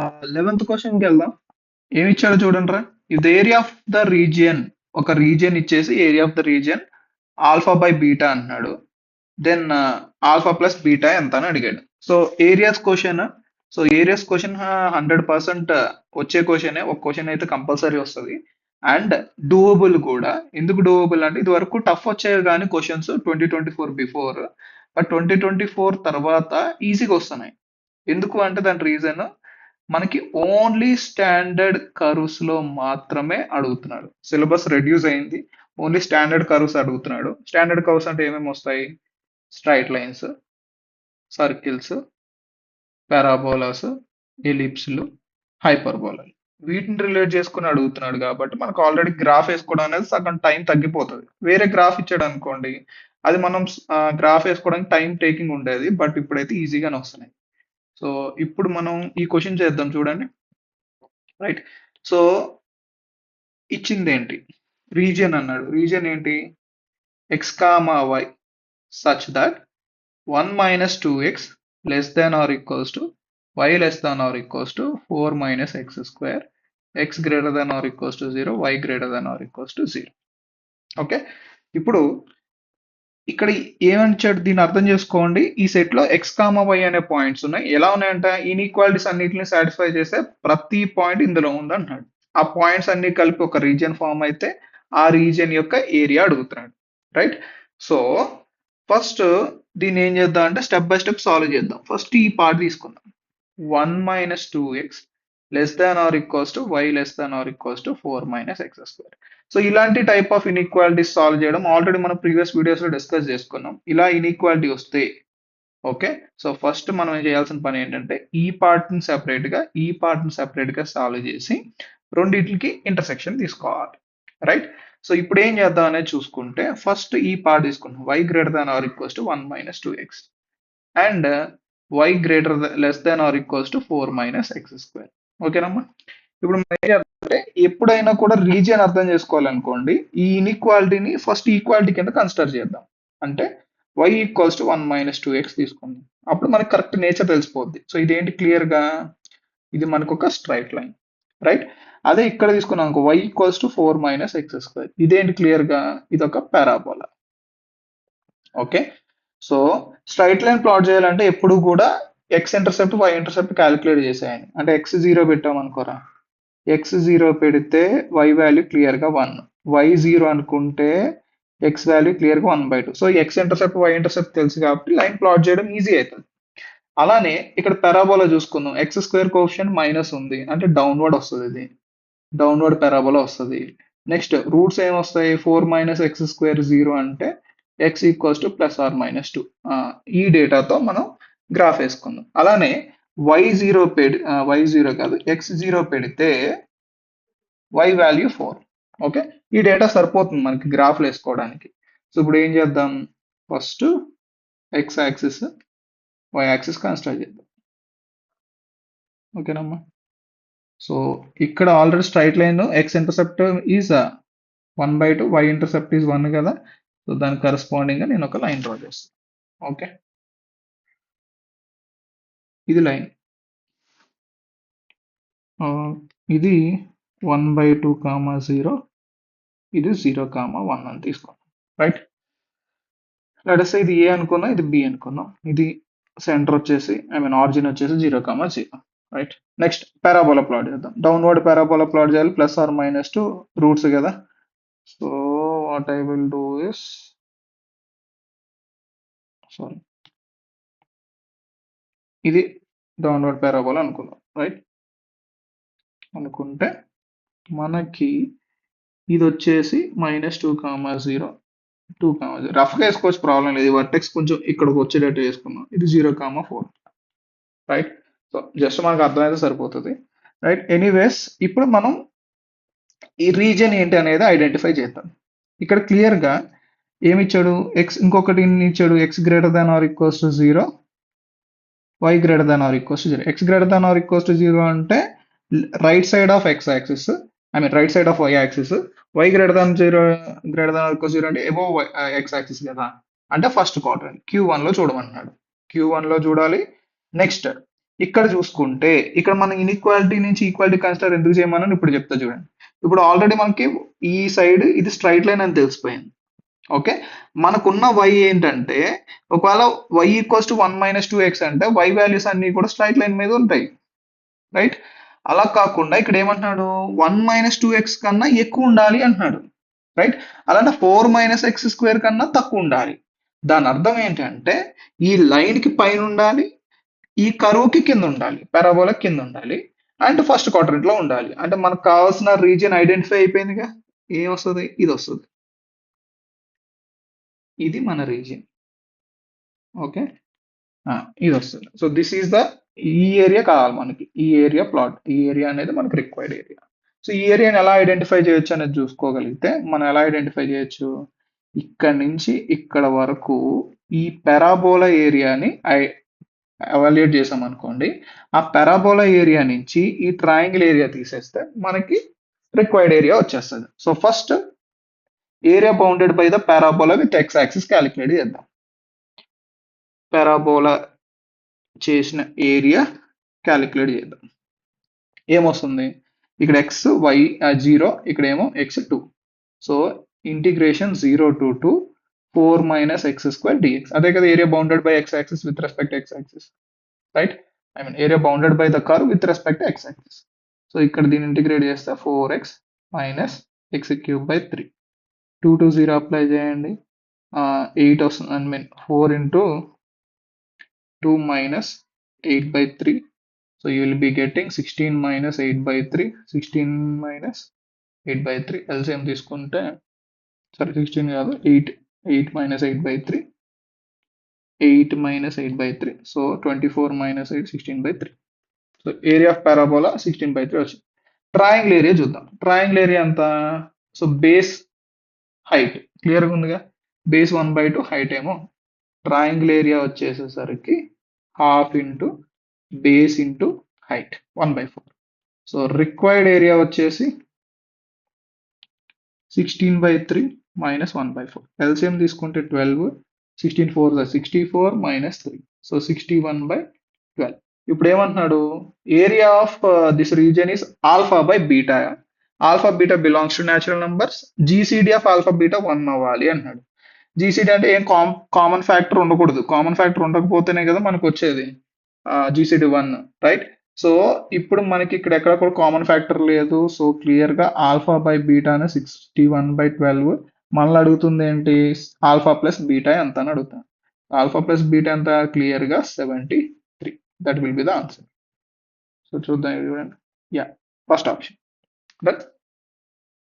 11th క్వశ్చన్కి వెళ్దాం. ఏమి ఇచ్చాడో చూడండి రా. If the area of the region, ఒక రీజియన్ ఇచ్చేసి area of the region alpha by beta అంటున్నాడు. దెన్ ఆల్ఫా ప్లస్ బీటా ఎంత అని అడిగాడు. So areas question, areas question 100% వచ్చే క్వశ్చన్, ఒక క్వశ్చన్ అయితే కంపల్సరీ వస్తుంది. అండ్ డూవబుల్ కూడా. ఎందుకు డూవబుల్ అంటే ఇది వరకు టఫ్ వచ్చాయి కానీ క్వశ్చన్స్ 2024 బిఫోర్, బట్ 2024 తర్వాత ఈజీగా వస్తున్నాయి. ఎందుకు అంటే దాని రీజన్ మనకి ఓన్లీ స్టాండర్డ్ కర్వ్స్ లో మాత్రమే అడుగుతున్నాడు. సిలబస్ రెడ్యూస్ అయింది, ఓన్లీ స్టాండర్డ్ కర్వ్స్ అడుగుతున్నాడు. స్టాండర్డ్ కర్వ్స్ అంటే ఏమేమి వస్తాయి? స్ట్రైట్ లైన్స్, సర్కిల్స్, పారాబోలాస్, ఎలిప్స్లు, హైపర్బోలా. వీటిని రిలేట్ చేసుకుని అడుగుతున్నాడు కాబట్టి మనకు ఆల్రెడీ గ్రాఫ్ వేసుకోవడం అనేది సగం టైం తగ్గిపోతుంది. వేరే గ్రాఫ్ ఇచ్చాడు అనుకోండి, అది మనం గ్రాఫ్ వేసుకోవడానికి టైం టేకింగ్ ఉండేది, బట్ ఇప్పుడైతే ఈజీగానే వస్తున్నాయి. సో ఇప్పుడు మనం ఈ క్వశ్చన్ చేద్దాం చూడండి. రైట్. సో ఇచ్చింది ఏంటి? రీజియన్ అన్నాడు. రీజియన్ ఏంటి? X comma y such that 1 minus 2x less than or equals to y less than or equals to 4 minus x square, x greater than or equals to 0, y greater than or equals to 0. Okay. ఇప్పుడు ఇక్కడ ఏమనిచ్చాడు దీన్ని అర్థం చేసుకోండి. ఈ set లో X comma why అనే points ఉన్నాయి. ఎలా ఉన్నాయంట? ఇన్ఈక్వాలిటీస్ అన్నిటిని సాటిస్ఫై చేసే ప్రతి పాయింట్ ఇందులో ఉంది అంటున్నాడు. ఆ పాయింట్స్ అన్ని కలిపి ఒక రీజియన్ ఫామ్ అయితే ఆ రీజియన్ యొక్క ఏరియా అడుగుతున్నాడు. రైట్. సో ఫస్ట్ దీన్ని ఏం చేద్దాం అంటే స్టెప్ బై స్టెప్ సాల్వ్ చేద్దాం. ఫస్ట్ ఈ పార్ట్ తీసుకుందాం. 1 minus 2x less than or equals to y less than or equals to 4 minus x square. So ఇలాంటి టైప్ ఆఫ్ ఇన్ఈక్వాలిటీస్ సాల్వ్ చేయడం ఆల్రెడీ మనం ప్రీవియస్ వీడియోస్ లో డిస్కస్ చేసుకున్నాం. ఇలా inequality వస్తే ఓకే. సో ఫస్ట్ మనం చేయాల్సిన పని ఏంటంటే ఈ పార్ట్ ని సెపరేట్ గా, ఈ పార్ట్ ని సెపరేట్ గా సాల్వ్ చేసి రెండింటికి ఇంటర్సెక్షన్ తీసుకోవాలి. రైట్. సో ఇప్పుడు ఏం చేద్దాం అనేది చూసుకుంటే ఫస్ట్ ఈ పార్ట్ తీసుకుంటాం. y greater than or equals to 1 minus 2x and y greater less than or equals to 4 minus x square. ఓకేనమ్మా. ఇప్పుడు మనం ఏం చేద్దామంటే ఎప్పుడైనా కూడా రీజియన్ అర్థం చేసుకోవాలనుకోండి, ఈ ఇన్ఈక్వాలిటీని ఫస్ట్ ఈక్వాలిటీ కింద కన్సిడర్ చేద్దాం. అంటే y equals to 1 minus 2x తీసుకుందాం. అప్పుడు మనకి కరెక్ట్ నేచర్ తెలిసిపోద్ది. సో ఇదేంటి క్లియర్ గా? ఇది మనకు ఒక స్ట్రైట్ లైన్. రైట్. అదే ఇక్కడ తీసుకున్నాం అనుకో, y equals to 4 minus x square. ఇదేంటి క్లియర్ గా? ఇది ఒక parabola. Okay. So straight line plot చేయాలంటే ఎప్పుడు కూడా x intercept y intercept calculate చేసేయండి. అంటే ఎక్స్ 0 పెట్టాం అనుకోరా, ఎక్స్ 0 పెడితే y వాల్యూ క్లియర్ గా 1, y 0 అనుకుంటే ఎక్స్ వాల్యూ క్లియర్ గా 1/2. So x intercept y intercept తెలుసు కాబట్టి లైన్ ప్లాట్ చేయడం ఈజీ అవుతుంది. అలానే ఇక్కడ పారాబోలా చూసుకుందాం. ఎక్స్ స్క్వేర్ కోఎఫిషియంట్ మైనస్ ఉంది అంటే డౌన్వర్డ్ వస్తుంది, ఇది డౌన్వర్డ్ పారాబోలా వస్తుంది. నెక్స్ట్ రూట్స్ ఏమొస్తాయి? 4 minus x square 0 అంటే x equals to plus or minus 2. ఈ డేటాతో మనం గ్రాఫ్ వేసుకుందాం. అలానే y0 కాదు x0 పెడితే y వాల్యూ 4. ఓకే. ఈ డేటా సరిపోతుంది మనకి గ్రాఫ్లు వేసుకోవడానికి. సో ఇప్పుడు ఏం చేద్దాం? First x axis y axis consider చేద్దాం. ఓకేనమ్మా. సో ఇక్కడ already straight line x intercept is 1/2, y intercept is 1 కదా. సో దానికి కరెస్పాండింగ్ గా నేను ఒక లైన్ డ్రా చేస్తాను. ఓకే. ఇది లైన్, ఇది 1/2, 0, ఇది 0, 1 అని తీసుకున్నాం. రైట్. లెట్స్ సే ఇది ఏ అనుకుందాం, ఇది బి అనుకుందాం. ఇది సెంటర్ వచ్చేసి ఆరిజిన్ వచ్చేసి 0, 0. రైట్. నెక్స్ట్ పారాబోలా ప్లాట్ చేద్దాం. డౌన్వర్డ్ పారాబోలా ప్లాట్ చేయాలి. ప్లస్ ఆర్ మైనస్ 2 రూట్స్ కదా. So what I will do is, sorry, ఇది డౌన్వర్డ్ పారాబోలా అనుకుందాం. రైట్. అనుకుంటే మనకి ఇది వచ్చేసి -2, 0, 2, 0. రఫ్గా వేసుకోవచ్చు, ప్రాబ్లం లేదు. వర్టెక్స్ కొంచెం ఇక్కడికి వచ్చేటట్టు వేసుకున్నాం. ఇది 0, 4. రైట్. సో జస్ట్ మనకు అర్థమైతే సరిపోతుంది. రైట్. ఎనీవేస్ ఇప్పుడు మనం ఈ రీజియన్ ఏంటి అనేది ఐడెంటిఫై చేద్దాం. ఇక్కడ క్లియర్ గా ఏమి ఇచ్చాడు? ఎక్స్, ఇంకొకటి ఇచ్చాడు, X greater than or equals to 0, y greater than or equals to 0. X greater than or equals to 0 అంటే right side of x axis, right side of y axis. y greater than 0, greater than or equals 0 అంటే above x axis కదా. అంటే first quadrant Q1 లో చూడమన్నాడు. Q1 లో చూడాలి. Next ఇక్కడ చూసుకుంటే ఇక్కడ మనం ఇన్ఈక్వాలిటీ నుంచి ఈక్వాలిటీ కన్సిడర్ ఎందుకు చేయమని ఇప్పుడు చెప్తా చూడండి. ఇప్పుడు ఆల్రెడీ మనకి ఈ సైడ్ ఇది స్ట్రైట్ లైన్ అని తెలిసిపోయింది. ఓకే, మనకున్న y ఏంటంటే ఒకవేళ y ఈక్వల్స్ టు 1 - 2x అంటే y వాల్యూస్ అన్ని కూడా స్ట్రైట్ లైన్ మీద ఉంటాయి, రైట్? అలా కాకుండా ఇక్కడ ఏమంటున్నాడు 1 - 2x కన్నా ఎక్కువ ఉండాలి అంటున్నాడు, రైట్? అలానే 4 - x² కన్నా తక్కువ ఉండాలి. దాని అర్థం ఏంటంటే ఈ లైన్ కి పైన ఉండాలి, ఈ కరువు కి కింద ఉండాలి, పారాబోలా కింద ఉండాలి, అండ్ ఫస్ట్ క్వాడ్రంట్ లో ఉండాలి. అంటే మనకు కావాల్సిన రీజియన్ ఐడెంటిఫై అయిపోయిందిగా. ఏం వస్తుంది? ఇది వస్తుంది. ఇది మన రీజియన్. ఓకే, ఇది వస్తుంది. సో దిస్ ఈస్ ద, ఈ ఏరియా కావాలి మనకి, ఈ ఏరియా ప్లాట్, ఈ ఏరియా అనేది మనకి రిక్వైర్డ్ ఏరియా. సో ఈ ఏరియాని ఎలా ఐడెంటిఫై చేయొచ్చు అనేది చూసుకోగలిగితే మనం ఎలా ఐడెంటిఫై చేయొచ్చు, ఇక్కడ నుంచి ఇక్కడ వరకు ఈ పారాబోలా ఏరియాని ఎవాల్యుయేట్ చేసాం అనుకోండి, ఆ పారాబోలా ఏరియా నుంచి ఈ ట్రయాంగిల్ ఏరియా తీసేస్తే మనకి రిక్వైర్డ్ ఏరియా వచ్చేస్తుంది. So first area bounded by the parabola with X axis calculate చేద్దాం. పారాబోలా చేసిన ఏరియా క్యాలిక్యులేట్ చేద్దాం. ఏమొస్తుంది? ఇక్కడ ఎక్స్ వై 0, ఇక్కడ ఏమో x2. So integration 0 to 2 4 - x² dx. అదే కదా area bounded by X axis with respect X axis, right? I mean area bounded by the curve with respect X axis. So ఇక్కడ దీన్ని integrate చేస్తే 4x - x³ 3. 2 to 0 apply చేయండి, 8 వస్తుంది. I mean 4 into 2 - 8/3. So you will be getting 16 - 8/3. 16 - 8/3. LCM తీసుకుంటే, sorry 16 కాదు, 8. 8 - 8/3. 8 - 8/3. So 24 - 8 16/3. So area of parabola 16/3 వచ్చింది. Triangle area చూద్దాం. Triangle area ఎంత? సో బేస్ హైట్ క్లియర్గా ఉందిగా, బేస్ 1/2, హైట్ ఏమో. ట్రయాంగిల్ ఏరియా వచ్చేసేసరికి half into base into height 1/4. So required area వచ్చేసి 16/3 - 1/4. ఎల్సిఎం తీసుకుంటే 12. 16 4 64 - 3. సో 61/12. ఇప్పుడు ఏమంటున్నాడు, area of this region is alpha by beta. Alpha beta belongs to natural numbers. GCD of alpha beta 1 అవ్వాలి అంటున్నాడు. GCD అంటే ఏం common factor ఉండకూడదు. Common factor ఉండకపోతేనే కదా మనకు వచ్చేది జీసీడీ 1, రైట్? సో ఇప్పుడు మనకి ఇక్కడ ఎక్కడ కూడా కామన్ ఫ్యాక్టర్ లేదు. సో క్లియర్ గా ఆల్ఫా బై బీటా 61/12. మళ్ళీ అడుగుతుంది ఏంటి, ఆల్ఫా ప్లస్ బీటా ఎంత అని అడుగుతాను. ఆల్ఫా ప్లస్ బీటా ఎంత? క్లియర్ గా 73. That will be the answer. So చూద్దాం, యా, ఫస్ట్ ఆప్షన్.